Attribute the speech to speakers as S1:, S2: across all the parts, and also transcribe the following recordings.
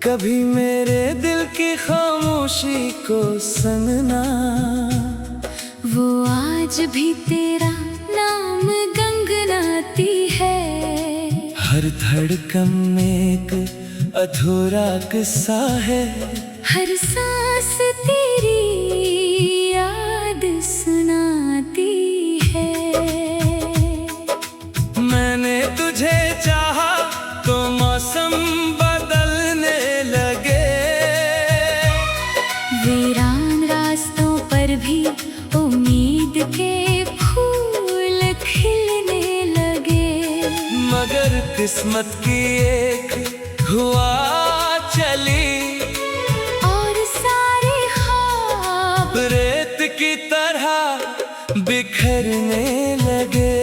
S1: कभी मेरे दिल की खामोशी को सुनना।
S2: वो आज भी तेरा नाम गुनगुनाती है।
S1: हर धड़कन में एक अधूरा किस्सा है।
S2: हर सांस तेरी याद सुनाती है।
S1: मैंने तुझे चाहा तो मौसम बदलने लगे।
S2: वीरान रास्तों पर भी उम्मीद के फूल खिलने लगे।
S1: मगर किस्मत की एक हुआ चली,
S2: और सारे ख्वाब
S1: रेत की तरह बिखरने लगे।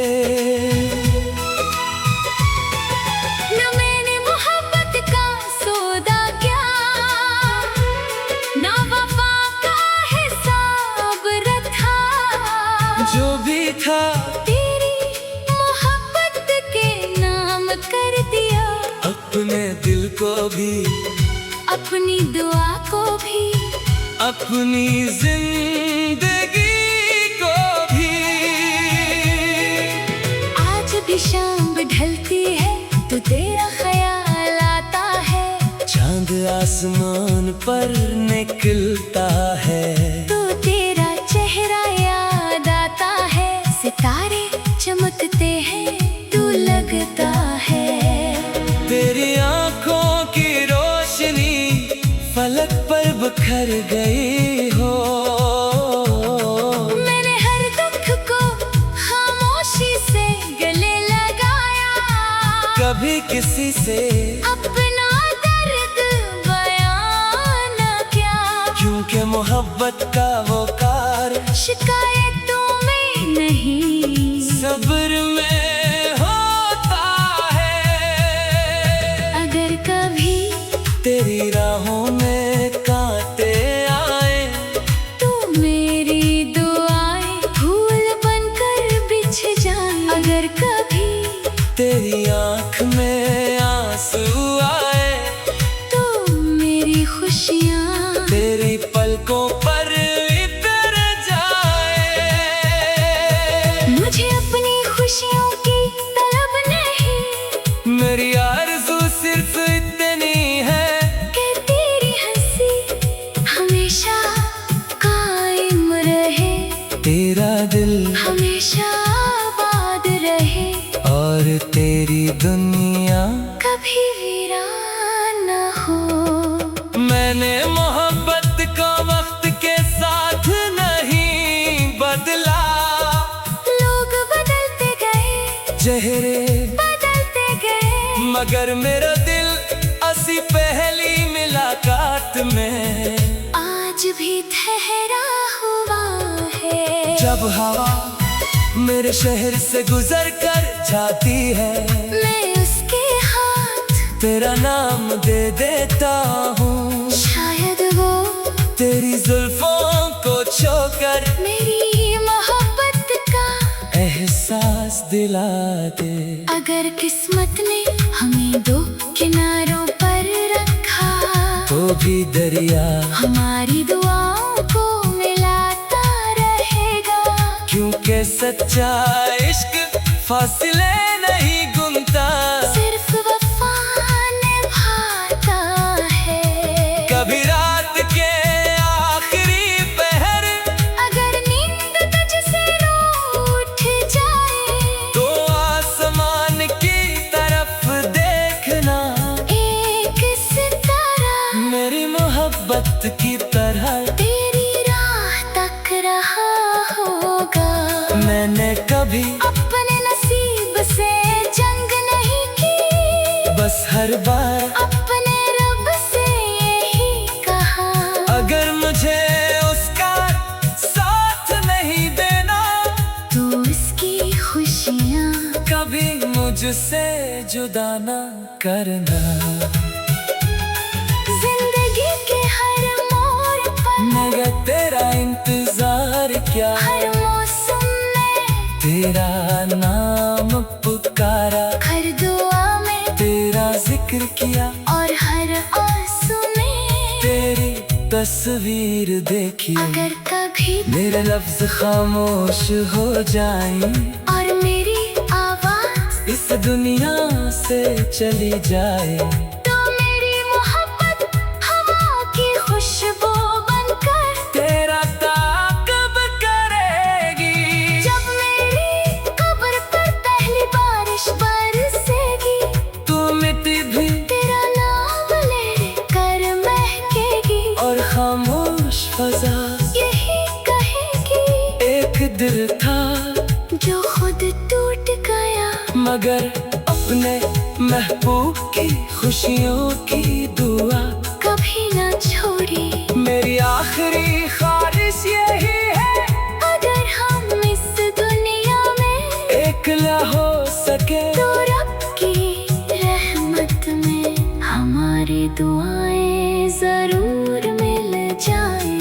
S2: न मैंने मोहब्बत का सौदा किया, न वफा का हिसाब रखा।
S1: जो भी था
S2: तेरी मोहब्बत के नाम कर दिया।
S1: अपने दिल को भी,
S2: अपनी दुआ को भी,
S1: अपनी जिंदगी को भी।
S2: आज भी शाम ढलती है तो तेरा ख्याल आता है।
S1: चांद आसमान पर निकलता है
S2: तो तेरा चेहरा याद आता है। सितारे चमकते हैं तू लगता है।
S1: तेरी आंखों की रोशनी फलक पर बिखर गई हो।
S2: मैंने हर दुख को खामोशी से गले लगाया।
S1: कभी किसी से
S2: अपना दर्द बयां न किया।
S1: क्योंकि मोहब्बत का वो कार
S2: शिकायतों में नहीं,
S1: सब्र में होता है।
S2: अगर कभी
S1: तेरी राहों में कांटे आए
S2: तो मेरी दुआएं फूल बनकर बिछ जाए। अगर कभी
S1: तेरी आंख में आंसू आए
S2: तो मेरी खुशियाँ
S1: तेरी पलकों पर इतर जाए।
S2: मुझे अपनी खुशियों की तलब नहीं।
S1: मेरी आरज़ू सिर्फ इतनी है
S2: कि तेरी हंसी हमेशा कायम रहे।
S1: तेरा दिल
S2: हमेशा आबाद रहे।
S1: और तेरी दुनिया
S2: कभी वीरान न हो।
S1: मैंने मोहब्बत को वक्त के साथ नहीं बदला।
S2: लोग बदलते गए,
S1: चेहरे
S2: बदलते गए,
S1: मगर मेरा दिल असी पहली मुलाकात में
S2: आज भी ठहरा हुआ है।
S1: जब हवा मेरे शहर से गुजर कर जाती है,
S2: मैं उसके हाथ
S1: तेरा नाम दे देता हूँ।
S2: शायद वो
S1: तेरी जुल्फों को छूकर
S2: मेरी मोहब्बत का
S1: एहसास दिला दे।
S2: अगर किस्मत ने हमें दो किनारों पर रखा
S1: तो भी दरिया
S2: हमारी दुआओं को मिलाता रहेगा।
S1: क्योंकि सच्चा इश्क फासले नहीं गुनता,
S2: सिर्फ वफा निभाता है।
S1: कभी रात के आखिरी पहर
S2: अगर नींद तुझसे रूठ जाए
S1: तो आसमान की तरफ देखना।
S2: एक सितारा
S1: मेरी मोहब्बत की तरह
S2: तेरी राह तक रहा होगा।
S1: मैंने कभी
S2: अपने नसीब से जंग नहीं की,
S1: बस हर बार
S2: अपने रब से यही कहा।
S1: अगर मुझे उसका साथ नहीं देना
S2: तो उसकी खुशियाँ
S1: कभी मुझसे जुदा न करना।
S2: जिंदगी के हर मोड़ पर
S1: मगर तेरा इंतजार क्या,
S2: हर मौसम में
S1: तेरा नाम पुकारा,
S2: हर दुआ में
S1: तेरा जिक्र किया।
S2: और हर आंसू
S1: तस्वीर देखी।
S2: अगर कभी
S1: मेरे लफ्ज खामोश हो जाए
S2: और मेरी आवाज
S1: इस दुनिया से चली जाए,
S2: तो मेरी मोहब्बत हवा की खुशबू बनकर
S1: तेरा ताक़ब करेगी।
S2: जब मेरी कब्र पर पहली बारिश बरसेगी,
S1: तू मिट्टी भी
S2: तेरा नाम लेकर महकेगी
S1: और खामोश फजा
S2: यही कहेगी,
S1: एक दिल था
S2: जो खुद टूट गया,
S1: मगर अपने महबूब की खुशियों की दुआ
S2: कभी ना छोड़ी।
S1: मेरी आखिरी ख्वाहिश यही है,
S2: अगर हम इस दुनिया में
S1: एकला हो सके
S2: तो रब की रहमत में हमारी दुआएं जरूर मिल जाए,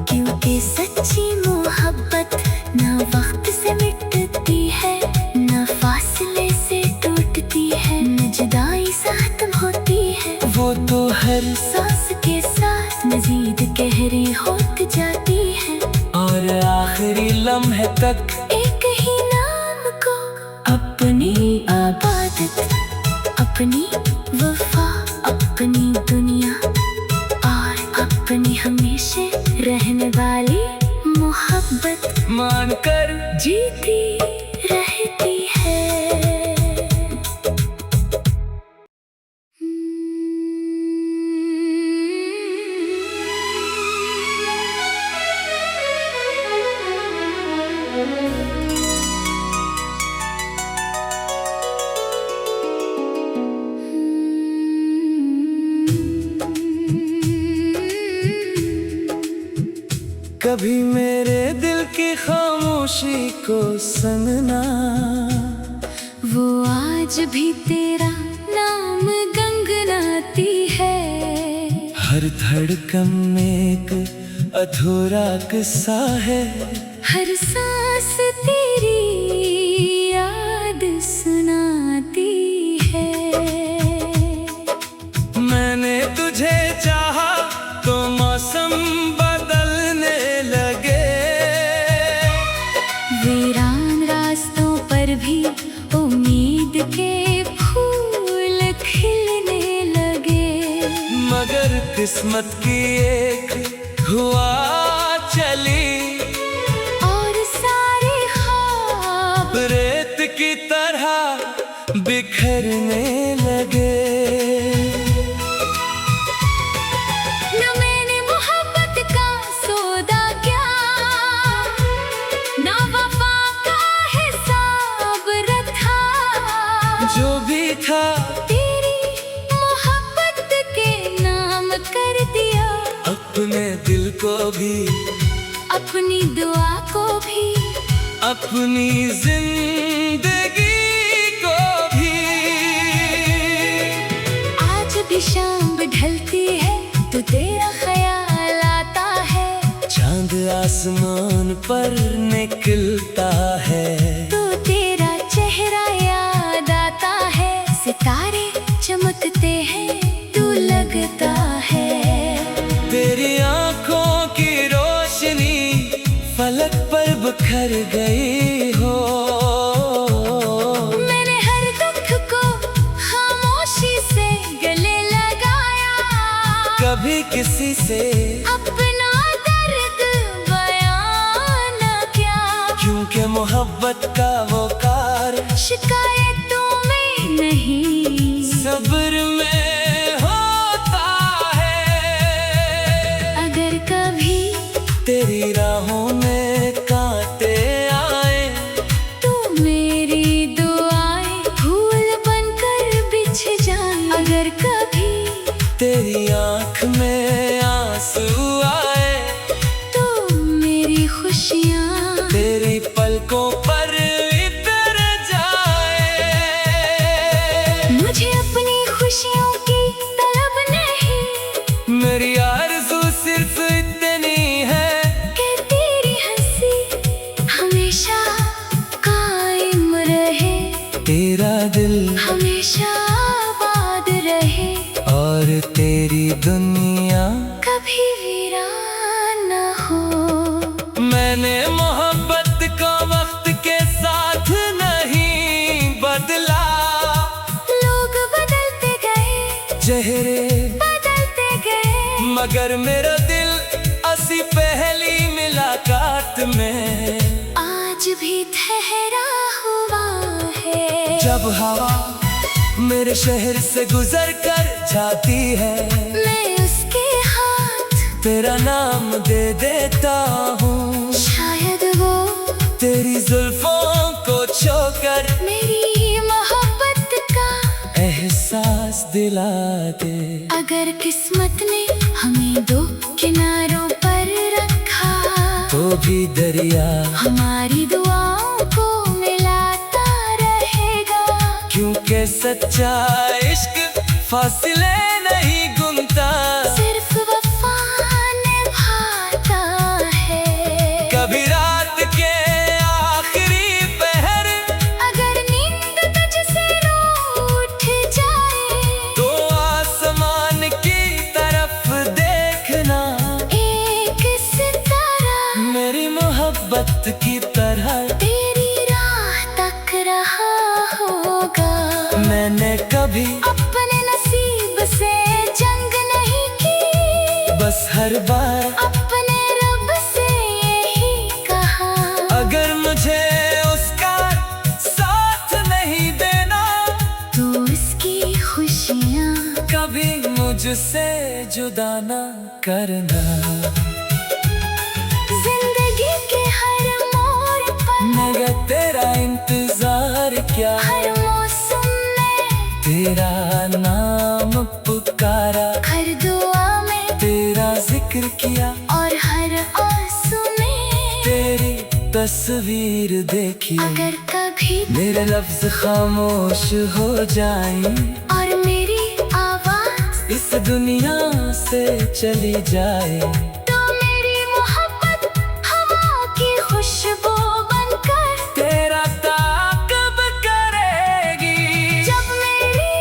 S2: क्योंकि सच्ची मोहब्बत ना वक्त से मिटती है, ना फासले से टूटती है, न जुदाई से खत्म होती है।
S1: वो तो हर
S2: सांस के साथ मजीद गहरी होती जाती है,
S1: और आखिरी लम्हे तक
S2: एक ही नाम को अपनी आबादत, अपनी वफा, अपनी दुनिया और अपनी हमेशा रहने वाली मोहब्बत
S1: मानकर
S2: जीती रहती है।
S1: कभी मेरे दिल की खामोशी को सुनना,
S2: वो आज भी तेरा नाम गुनगुनाती है,
S1: हर धड़कन में एक अधूरा किस्सा है,
S2: हर सांस तेरी याद सुनाती है।
S1: मैंने तुझे चाहा तो मौसम बदलने लगे,
S2: वीरान रास्तों पर भी उम्मीद के फूल खिलने लगे,
S1: मगर किस्मत की एक हुआ चली
S2: और सारे ख्वाब
S1: रेत की तरह बिखरने लगे।
S2: न मैंने मोहब्बत का सौदा किया, न वफा का हिसाब रखा,
S1: जो भी था
S2: तेरी मोहब्बत के नाम कर दिया,
S1: अपने दिल को भी,
S2: अपनी दुआ को भी,
S1: अपनी जिंदगी को भी।
S2: आज भी शाम ढलती है तो तेरा ख्याल आता है,
S1: चांद आसमान पर निकलता है,
S2: तो तेरा चेहरा याद आता है, सितारे चमकते हैं तू लगता है,
S1: तेरी आंखों की रोशनी फलक पर बिखर गई हो।
S2: मैंने हर दुख को खामोशी से गले लगाया,
S1: कभी किसी से
S2: अपना दर्द बयान न किया,
S1: क्योंकि मोहब्बत का वो कार
S2: शिकायतों में नहीं
S1: सब्र में होता है।
S2: अगर कभी
S1: तेरी राहों में कांटे आए,
S2: तो मेरी दुआएं फूल बनकर बिछ जाए, अगर कभी
S1: तेरी आंख में आंसू आए,
S2: तो मेरी खुशियाँ
S1: तेरी पलकों पर इतर जाए।
S2: मुझे अपनी खुशियों की तलब नहीं,
S1: मेरी आरज़ू सिर्फ इतनी है
S2: कि तेरी हंसी हमेशा कायम रहे,
S1: तेरा दिल
S2: हमेशा आबाद रहे,
S1: और तेरी दुनिया चेहरे
S2: बदलते गए,
S1: मगर मेरा दिल असी पहली मुलाकात में
S2: आज भी ठहरा हुआ है।
S1: जब हवा मेरे शहर से गुजर कर जाती है,
S2: मैं उसके हाथ
S1: तेरा नाम दे देता हूँ।
S2: शायद वो
S1: तेरी जुल्फों को छूकर
S2: मेरी मोहब्बत का
S1: एहसास दिला दे।
S2: अगर किस्मत ने हमें दो किनारों पर रखा,
S1: तो भी दरिया
S2: हमारी दुआओं को मिलाता रहेगा।
S1: क्योंकि सच्चा इश्क फासले नहीं गुनता,
S2: सिर्फ वफा निभाता है।
S1: कभी रात के आखिरी पहर
S2: अगर नींद तुझसे रूठ जाए,
S1: तो आसमान की तरफ देखना,
S2: एक सितारा
S1: मेरी मोहब्बत की तरह
S2: तेरी राह तक रहा होगा।
S1: मैंने कभी
S2: अपने नसीब से जंग नहीं की,
S1: बस हर बार
S2: अपने रब से यही कहा।
S1: अगर मुझे उसका साथ नहीं देना,
S2: तो इसकी खुशियाँ
S1: कभी मुझसे जुदा न करना।
S2: जिंदगी के हर मोड़ पर,
S1: मगर तेरा इंतजार क्या,
S2: हर मौसम में
S1: तेरा नाम पुकारा,
S2: हर दुआ में
S1: तेरा जिक्र किया,
S2: और हर आंसू में
S1: तेरी तस्वीर देखी।
S2: अगर कभी
S1: मेरे लफ्ज खामोश हो जाएं,
S2: और मेरी आवाज
S1: इस दुनिया से चली जाए,
S2: तो मेरी मोहब्बत हवा की खुशबू बनकर
S1: तेरा ताक़ब करेगी।
S2: जब मेरी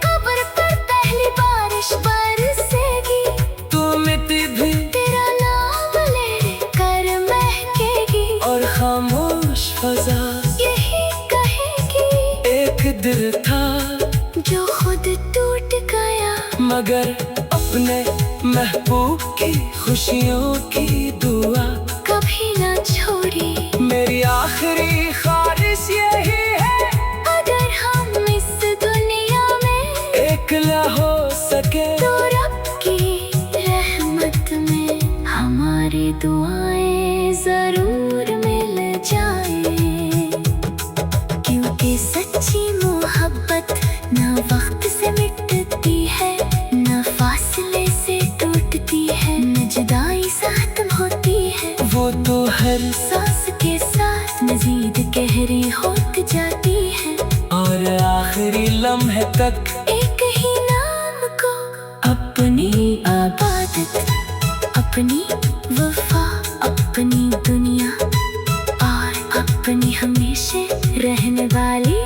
S2: कब्र पर पहली बारिश बरसेगी,
S1: तू मिट्टी भी
S2: तेरा नाम लेकर महकेगी,
S1: और खामोश फजा
S2: यही कहेगी
S1: एक दिल था
S2: जो खुद टूट गया।
S1: मगर अपने महबूब की खुशियों की दुआ
S2: कभी ना छोड़ी,
S1: मेरी आखिरी ख्वाहिश यही है,
S2: अगर हम इस दुनिया में
S1: एकला हो सके,
S2: तो रब की रहमत में हमारी दुआएं जरूर मिल जाए। क्योंकि सच्ची मोहब्बत ना वक्त से मिटती है, ना फासले से टूटती है, न जुदाई से खत्म होती है।
S1: वो तो हर
S2: सांस के साथ मजीद गहरी होती जाती है,
S1: और आखिरी लम्हे तक
S2: एक ही नाम को अपनी आबादत, अपनी वफा, अपनी दुनिया, और अपनी हमेशा रहने वाली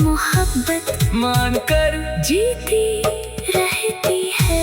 S2: मोहब्बत
S1: मानकर
S2: जीती रहती है।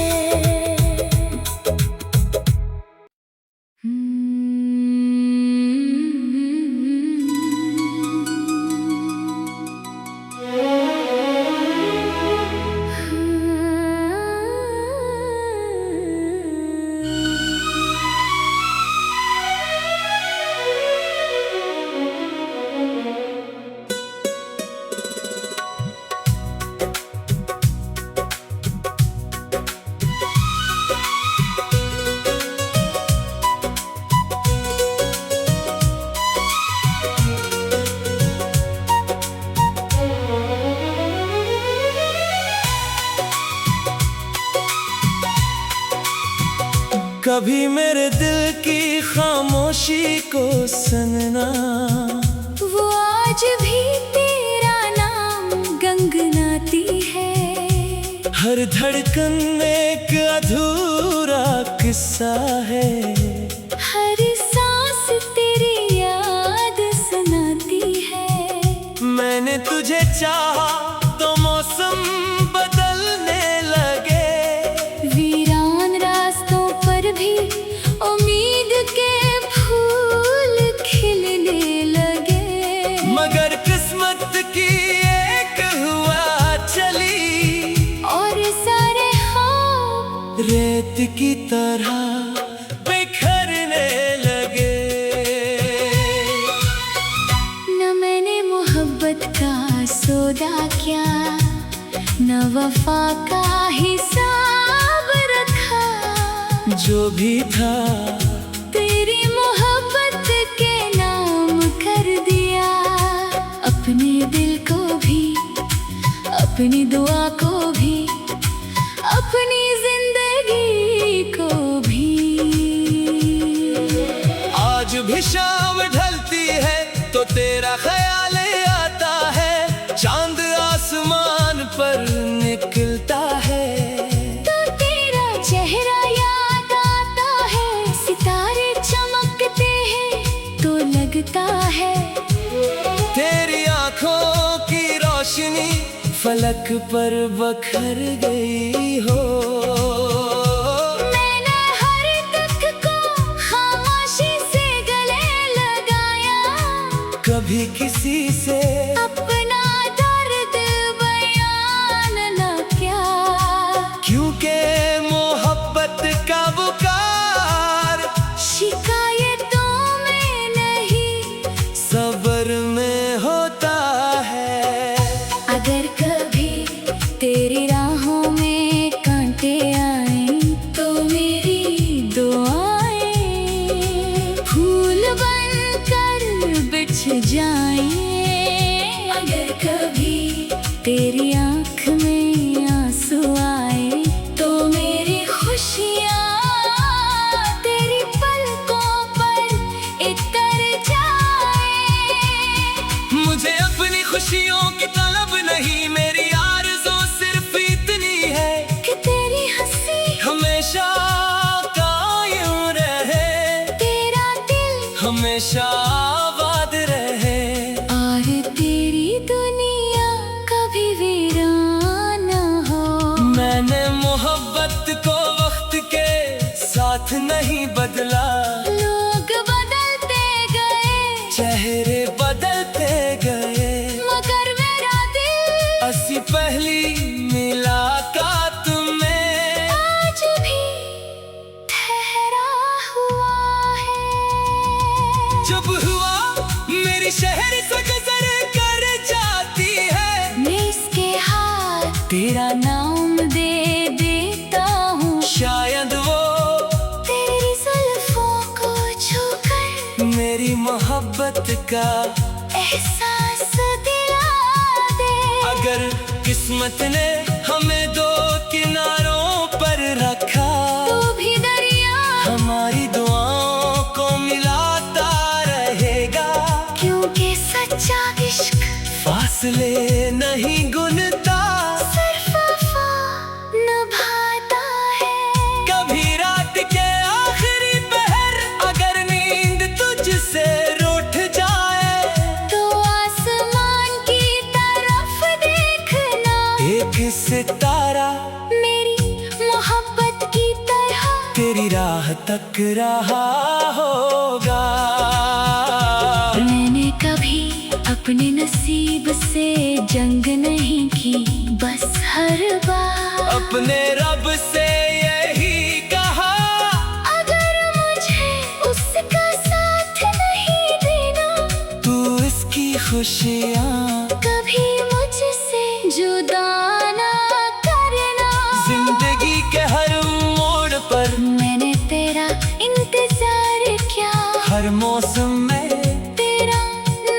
S1: कभी मेरे दिल की खामोशी को सुनना,
S2: वो आज भी तेरा नाम गंगनाती है।
S1: हर धड़कन एक अधूरा किस्सा है,
S2: हर सांस तेरी याद सुनाती है।
S1: मैंने तुझे चाहा तो मौसम बदलने लगे,
S2: वीरान रास्तों पर भी उम्मीद के फूल खिलने लगे।
S1: मगर किस्मत की एक हुआ चली,
S2: और सारे
S1: रेत की तरह बिखरने लगे।
S2: न मैंने मोहब्बत का सौदा किया, न वफा का हिसाब रखा।
S1: जो भी था
S2: तेरी मोहब्बत के नाम कर दिया। अपने दिल को भी, अपनी दुआ को भी, अपनी जिंदगी को भी।
S1: आज भी शाम ढलती है तो तेरा ख्याल आता है। चांद आसमान पर निकलता है
S2: तो तेरा चेहरा याद आता है। सितारे चमकते हैं तो लगता है
S1: तेरी आंखों की रोशनी फलक पर बखर गई हो।
S2: मैंने हर तक को खामोशी से गले लगाया।
S1: कभी किसी से
S2: अपना दर्द बयान न किया।
S1: क्योंकि मोहब्बत का बुकार
S2: शिकायतों में नहीं,
S1: सब्र में होता है।
S2: अगर कभी तेरी राहों में कांटे आए तो मेरी दुआएं फूल बनकर बिछ जाएं। अगर कभी तेरी आँख में आंसू आए तो मेरी खुशियाँ तेरी पलकों पर इतर जाए।
S1: मुझे अपनी खुशियों की तलब नहीं, मेरी आरज़ू सिर्फ इतनी है
S2: कि तेरी हंसी
S1: हमेशा कायम रहे।
S2: तेरा दिल
S1: हमेशा आबाद रहे।
S2: और तेरी दुनिया कभी वीरान न हो।
S1: मैंने मोहब्बत को वक्त के साथ नहीं बदला।
S2: लोग बदलते गए
S1: चेहरे बदलते गए,
S2: मगर मेरा दिल
S1: असी पहली मुलाकात में
S2: आज भी ठहरा हुआ है।
S1: जब हुआ मेरी शहर से गुजर कर जाती है।
S2: मैं इसके हाथ तेरा नाम दे देता हूँ।
S1: शायद वो
S2: तेरी जुल्फों को छूकर
S1: मेरी मोहब्बत का
S2: एहसास दिला दे।
S1: अगर किस्मत ने हमें दो किनारों पर रखा
S2: तू भी दरिया
S1: हमारी दुआओं को मिलाता रहेगा।
S2: क्योंकि सच्चा इश्क
S1: फासले नहीं गुनता,
S2: सिर्फ वफा निभाता है।
S1: कभी रात के आखिरी पहर अगर नींद तुझसे रूठ जाए
S2: तो आसमान की तरफ देखना।
S1: एक सितारा
S2: मेरी मोहब्बत की तरह
S1: तेरी राह तक रहा होगा।
S2: मैंने कभी अपने नसीब से जंग नहीं की, बस हर बार
S1: अपने रब से यही कहा,
S2: अगर मुझे उसका साथ नहीं देना
S1: तू इसकी खुशियाँ
S2: कभी मुझसे जुदा ना करना।
S1: जिंदगी के हर मोड़ पर
S2: मैंने तेरा इंतजार किया,
S1: हर मौसम में
S2: तेरा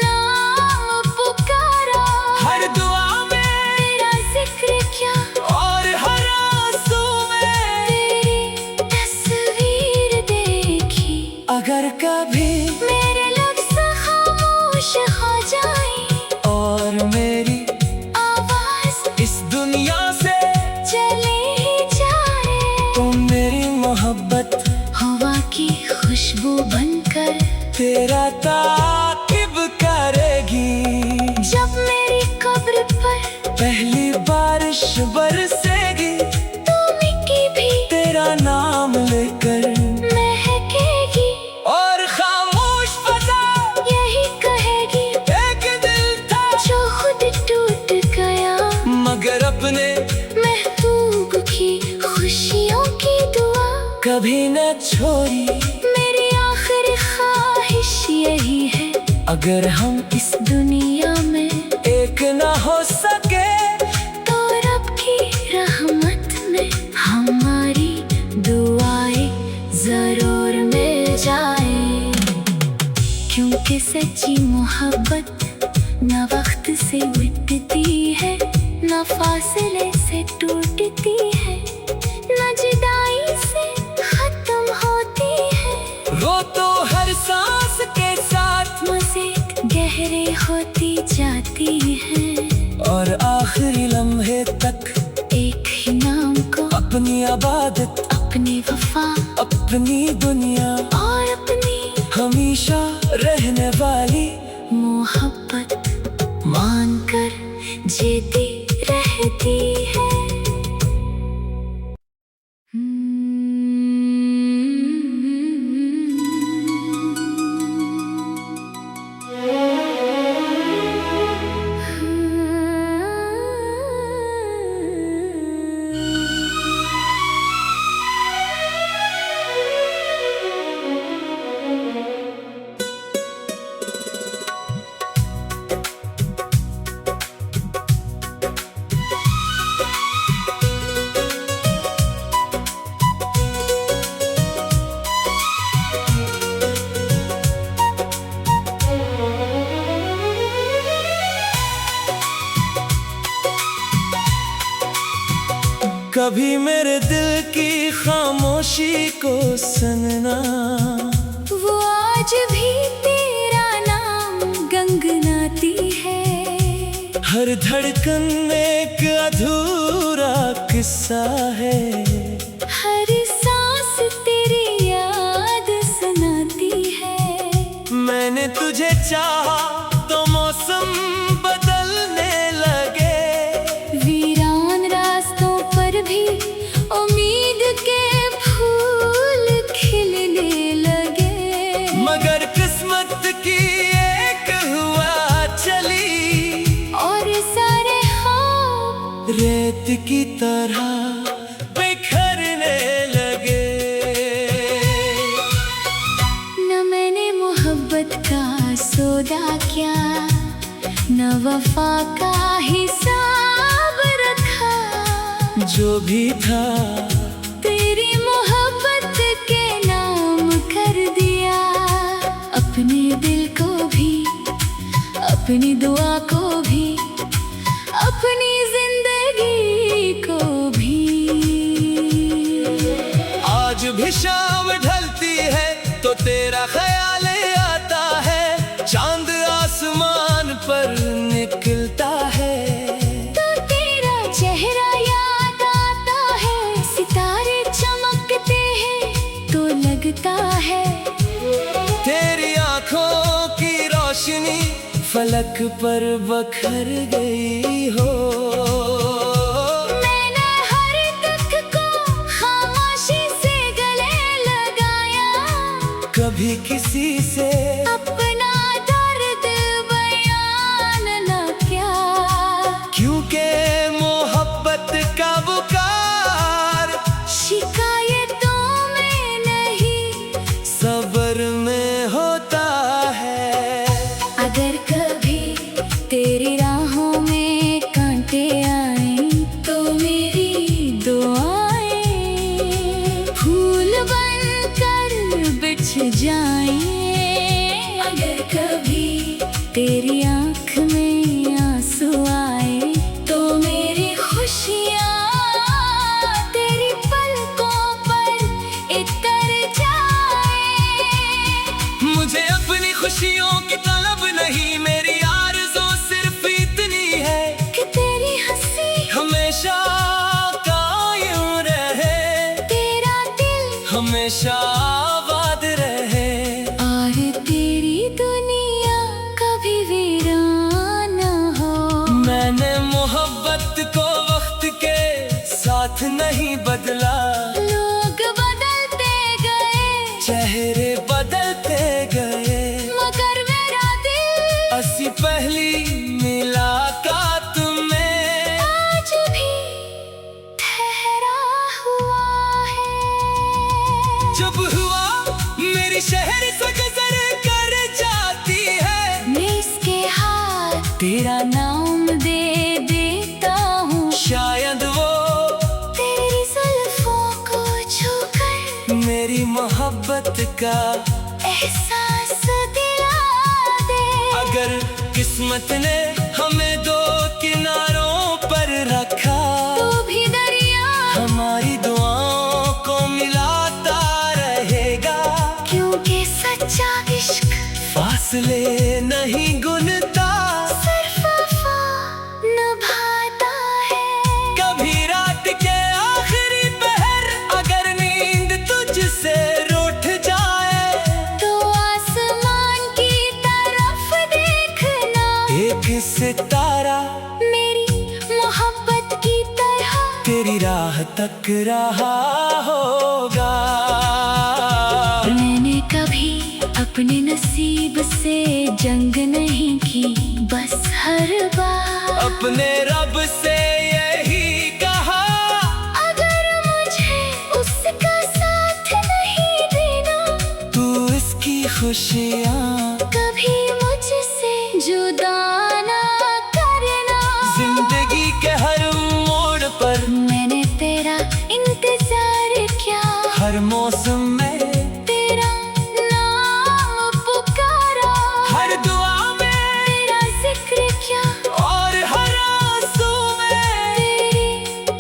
S2: नाम पुकारा,
S1: हर दुआ में
S2: तेरा जिक्र किया
S1: और हर आंसू में
S2: तेरी तस्वीर देखी।
S1: अगर कभी
S2: मेरे लफ्ज़ खामोश हो जाए
S1: और छोरी।
S2: मेरी आखिरी ख्वाहिश यही है,
S1: अगर हम
S2: इस दुनिया में
S1: एक ना हो सके
S2: तो रब की रहमत में हमारी दुआएं जरूर मिल जाए। क्योंकि सच्ची मोहब्बत ना वक्त से मिटती है, ना फासले से टूटती है, ना जुदाई से खत्म होती है।
S1: वो तो हर सांस के साथ
S2: मज़ीद गहरे होती जाती है,
S1: और आखिरी लम्हे तक
S2: एक ही नाम को
S1: अपनी इबादत,
S2: अपनी वफा
S1: अपनी दुनिया
S2: और अपनी
S1: हमेशा रहने वाली
S2: मोहब्बत मानकर जीती रहती है।
S1: कभी मेरे दिल की खामोशी को सुनना,
S2: वो आज भी तेरा नाम गंगनाती है।
S1: हर धड़कन एक अधूरा किस्सा है,
S2: हर सांस तेरी याद सुनाती है।
S1: मैंने तुझे चाहा तो मौसम बदलने लगे,
S2: वीरान रास्तों पर भी उम्मीद के फूल खिलने लगे।
S1: मगर किस्मत की एक हुआ चली,
S2: और सारे ख्वाब
S1: रेत की तरह बिखरने लगे।
S2: न मैंने मोहब्बत का सौदा किया, न वफा का हिसाब रखा।
S1: जो भी था
S2: तेरी मोहब्बत के नाम कर दिया, अपने दिल को भी, अपनी दुआ को भी, अपनी जिंदगी को भी।
S1: आज भी शाम ढलती है तो तेरा ख्याल आता है, चांद आसमान पर निकलता है,
S2: तो तेरा चेहरा याद आता है। सितारे चमकते हैं तो लगता है
S1: तेरी आंखों की रोशनी फलक पर बखर गई हो।
S2: मैंने हर दुख को खामोशी से गले लगाया,
S1: कभी किसी से
S2: अपना दर्द बयान न किया।
S1: क्योंकि मोहब्बत का बुकार
S2: शिकायतों में नहीं,
S1: सब्र में होता है।
S2: अगर कभी तेरी राहों में कांटे आए तो मेरी दुआएं फूल बनकर बिछ जाएं। अगर कभी तेरी आँख में आंसू आए तो मेरी खुशियाँ तेरी पलकों पर इतर जाए।
S1: मुझे अपनी खुशियों की तलब नहीं, मेरी आरज़ू सिर्फ इतनी है
S2: कि तेरी हंसी
S1: हमेशा कायम रहे,
S2: तेरा दिल
S1: हमेशा आबाद रहे।
S2: और तेरी दुनिया कभी वीरान न हो।
S1: मैंने मोहब्बत को वक्त के साथ नहीं बदला,
S2: लोग बदलते गए,
S1: चेहरे बदलते गए,
S2: मगर मेरा दिल
S1: असी पहली मुलाकात में
S2: आज भी ठहरा हुआ है।
S1: जब हुआ
S2: तेरा नाम दे देता हूँ।
S1: शायद वो
S2: तेरी जुल्फों को छूकर
S1: मेरी मोहब्बत का
S2: एहसास दिला दे।
S1: अगर किस्मत ने हमें दो किनारों पर रखा,
S2: तो भी दरिया
S1: हमारी दुआओं को मिलाता रहेगा।
S2: क्योंकि सच्चा इश्क
S1: फासले नहीं गिनता,
S2: सिर्फ वफा निभाता है।
S1: कभी रात के आखिरी पहर अगर नींद तुझसे रूठ जाए,
S2: तो आसमान की तरफ देखना,
S1: एक सितारा
S2: मेरी मोहब्बत की तरह
S1: तेरी राह तक रहा होगा।
S2: मैंने कभी अपने नसीब से जंग नहीं की, बस हर बार
S1: अपने रब से यही कहा,
S2: अगर मुझे उसका साथ नहीं देना,
S1: तू इसकी खुशियाँ
S2: कभी मुझसे जुदा ना करना।
S1: जिंदगी के हर मोड़ पर
S2: मैंने तेरा इंतजार किया,
S1: हर मौसम में
S2: तेरा नाम पुकारा,
S1: हर दुआ में
S2: तेरा जिक्र किया,
S1: और हर आंसू में
S2: तेरी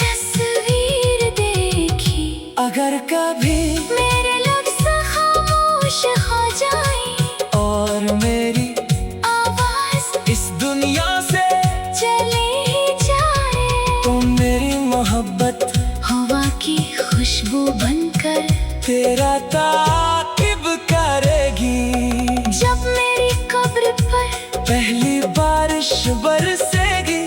S2: तस्वीर देखी।
S1: अगर कभी
S2: मेरे लफ्ज़ खामोश हो जाए
S1: और मेरी
S2: आवाज
S1: इस दुनिया से
S2: चले ही जाए,
S1: तो मेरी मोहब्बत
S2: हवा की खुशबू बनकर
S1: तेरा ताकिब करेगी।
S2: जब मेरी कब्र पर
S1: पहली बारिश बरसेगी,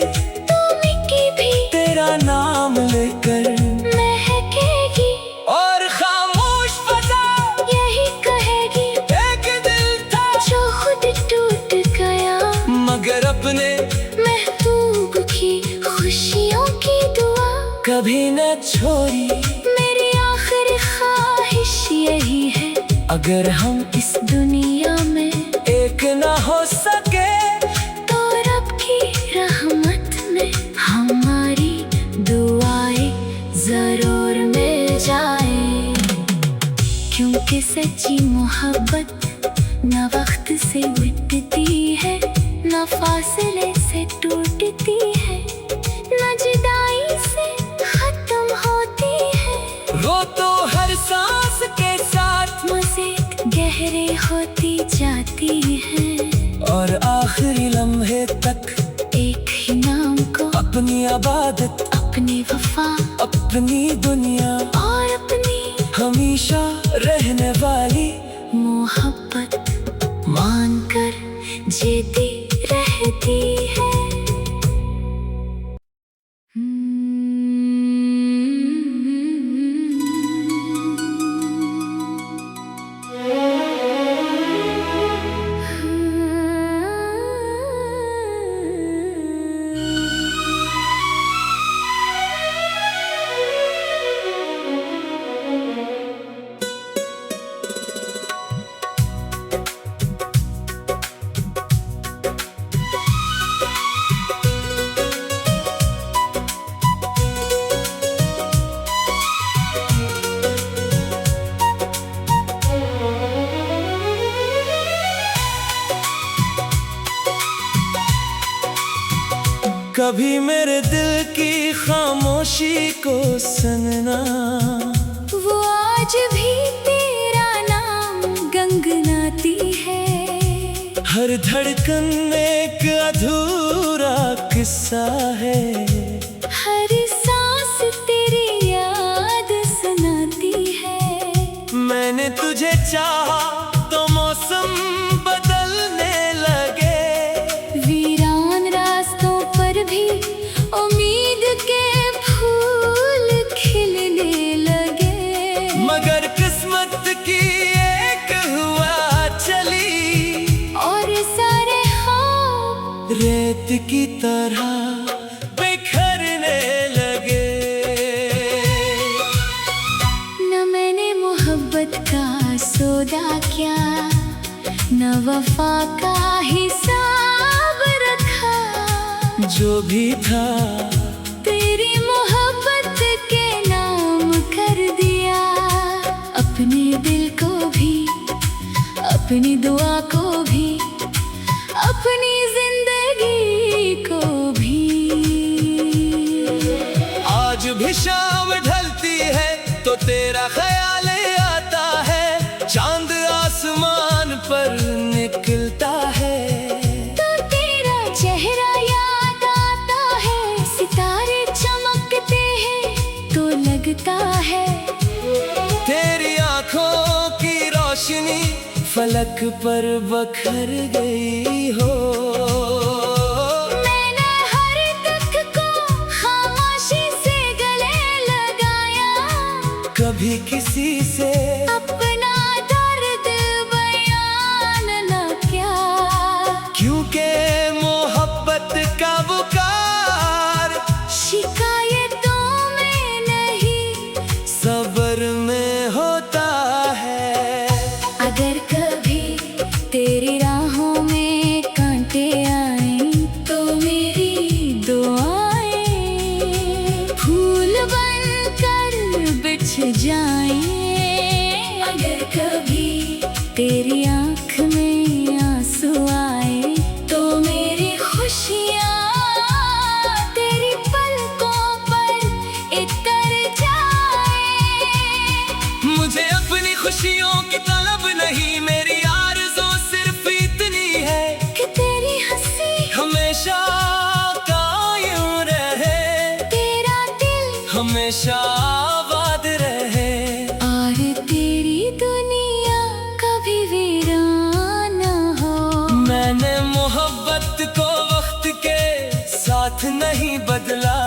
S2: तो मिट्टी भी
S1: तेरा नाम लेकर
S2: महकेगी,
S1: और खामोश फजा
S2: यही कहेगी
S1: एक दिल था
S2: जो खुद टूट गया,
S1: मगर अपने
S2: महबूब की खुशियों की दुआ
S1: कभी न छोड़ी।
S2: मेरी आखिरी ख्वाहिश यही है,
S1: अगर हम
S2: इस दुनिया में
S1: एक न हो सके,
S2: तो रब की रहमत में हमारी दुआएं जरूर मिल जाए। क्योंकि सच्ची मोहब्बत न वक्त से मिटती है, न फासले से टूटती है, न जुदाई से खत्म होती है।
S1: वो तो हर सांस के साथ
S2: मज़ीद गहरे होती जाती है,
S1: और आखिरी लम्हे तक
S2: एक ही नाम को
S1: अपनी इबादत,
S2: अपनी वफा
S1: अपनी दुनिया
S2: और अपनी
S1: हमेशा रहने वाली
S2: मोहब्बत मानकर जीती रहती है।
S1: कभी मेरे दिल की खामोशी को सुनना,
S2: वो आज भी तेरा नाम गंगनाती है।
S1: हर धड़कन एक अधूरा किस्सा है,
S2: हर सांस तेरी याद सुनाती है।
S1: मैंने तुझे चाहा तो मौसम बदलने लगे,
S2: वीरान रास्तों पर भी उम्मीद के फूल खिलने लगे।
S1: मगर किस्मत की एक हुआ चली,
S2: और सारे ख्वाब
S1: रेत की तरह बिखरने लगे।
S2: न मैंने मोहब्बत का सौदा किया, न वफा का हिसाब रखा।
S1: जो भी था
S2: तेरी मोहब्बत के नाम कर दिया। अपने दिल को भी, अपनी दुआ को भी, अपनी जिंदगी को भी।
S1: आज भी शाम ढलती है तो तेरा ख्याल आता है, चांद आसमान पर निकलता है
S2: तो तेरा चेहरा याद आता है। सितारे चमकते हैं तो लगता है
S1: तेरी आंखों की रोशनी फलक पर बखर गई हो।
S2: मैंने हर दुख को खामोशी से गले लगाया,
S1: कभी किसी से
S2: अपना दर्द बयान न किया।
S1: क्योंकि मोहब्बत का बुकार
S2: शिकायतों में नहीं,
S1: सब्र में होता है।
S2: अगर कभी तेरी राहों में कांटे आए तो मेरी दुआएं फूल बनकर बिछ जाएं। अगर कभी तेरी आँख में आंसू आए तो मेरी खुशियाँ तेरी पलकों पर इतर जाए।
S1: मुझे अपनी खुशियों की तलब नहीं, मेरी आरज़ू सिर्फ इतनी है
S2: कि तेरी हंसी
S1: हमेशा कायम रहे,
S2: तेरा दिल
S1: हमेशा आबाद रहे।
S2: और तेरी दुनिया कभी वीरान न हो।
S1: मैंने मोहब्बत को वक्त के साथ नहीं बदला,